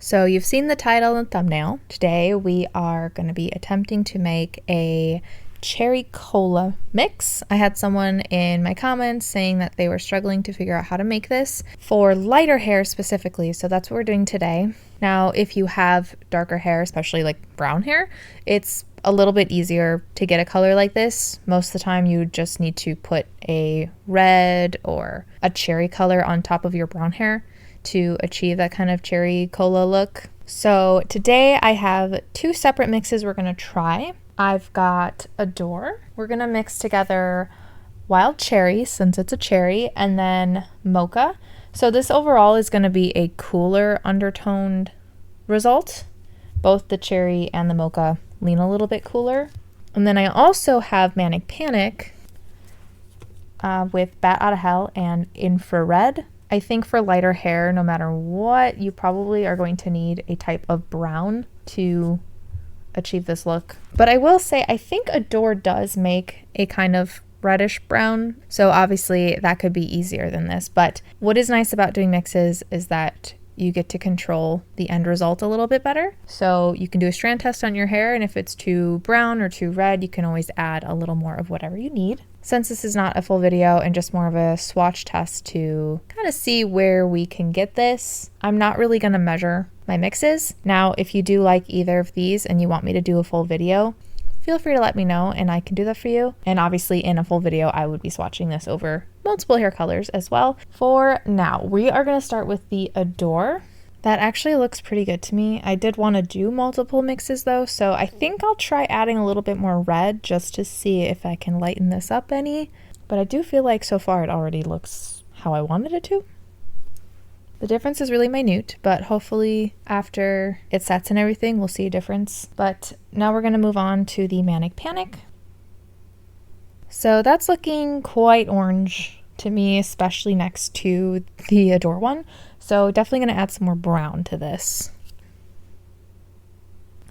So you've seen the title and thumbnail. Today we are going to be attempting to make a cherry cola mix. I had someone in my comments saying that they were struggling to figure out how to make this for lighter hair specifically, so that's what we're doing today. Now, if you have darker hair, especially like brown hair, it's a little bit easier to get a color like this. Most of the time you just need to put a red or a cherry color on top of your brown hair to achieve that kind of cherry cola look. So today I have two separate mixes we're going to try. I've got Adore. We're going to mix together wild cherry, since it's a cherry, and then mocha. So this overall is going to be a cooler undertoned result. Both the cherry and the mocha lean a little bit cooler. And then I also have Manic Panic with Bat Outta Hell and Infrared. I think for lighter hair, no matter what, you probably are going to need a type of brown to achieve this look. But I will say, I think Adore does make a kind of reddish brown, so obviously that could be easier than this. But what is nice about doing mixes is that you get to control the end result a little bit better. So you can do a strand test on your hair, and if it's too brown or too red, you can always add a little more of whatever you need. Since this is not a full video and just more of a swatch test to kind of see where we can get this, I'm not really going to measure my mixes. Now, if you do like either of these and you want me to do a full video, feel free to let me know and I can do that for you. And obviously in a full video, I would be swatching this over multiple hair colors as well. For now, we are going to start with the Adore. That actually looks pretty good to me. I did want to do multiple mixes though, so I think I'll try adding a little bit more red just to see if I can lighten this up any. But I do feel like so far it already looks how I wanted it to. The difference is really minute, but hopefully after it sets and everything, we'll see a difference. But now we're going to move on to the Manic Panic. So that's looking quite orange to me, especially next to the Adore one. So definitely going to add some more brown to this.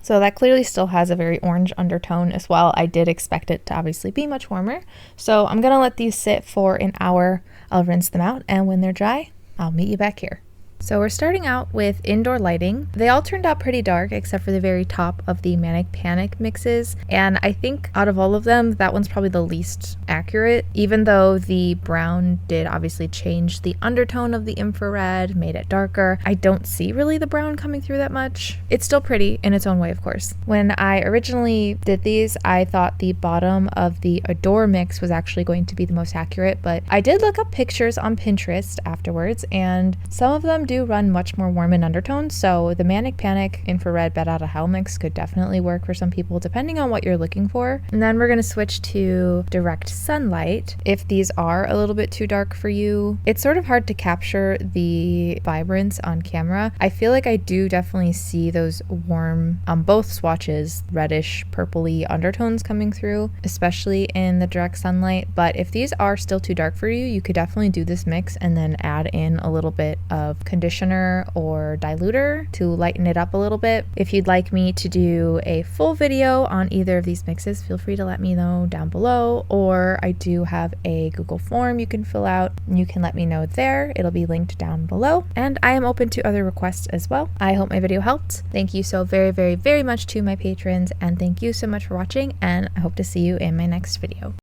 So that clearly still has a very orange undertone as well. I did expect it to obviously be much warmer. So I'm going to let these sit for an hour. I'll rinse them out, and when they're dry, I'll meet you back here. So we're starting out with indoor lighting. They all turned out pretty dark except for the very top of the Manic Panic mixes. And I think out of all of them, that one's probably the least accurate. Even though the brown did obviously change the undertone of the infrared, made it darker, I don't see really the brown coming through that much. It's still pretty in its own way, of course. When I originally did these, I thought the bottom of the Adore mix was actually going to be the most accurate, but I did look up pictures on Pinterest afterwards, and some of them do run much more warm in undertones, so the Manic Panic Infrared Bat Outta Hell mix could definitely work for some people depending on what you're looking for. And then we're going to switch to Direct Sunlight. If these are a little bit too dark for you, it's sort of hard to capture the vibrance on camera. I feel like I do definitely see those warm, on both swatches, reddish purpley undertones coming through, especially in the Direct Sunlight. But if these are still too dark for you, you could definitely do this mix and then add in a little bit of conditioner or diluter to lighten it up a little bit. If you'd like me to do a full video on either of these mixes, feel free to let me know down below, or I do have a Google form you can fill out and you can let me know there. It'll be linked down below, and I am open to other requests as well. I hope my video helped. Thank you so very, very, very much to my patrons, and thank you so much for watching, and I hope to see you in my next video.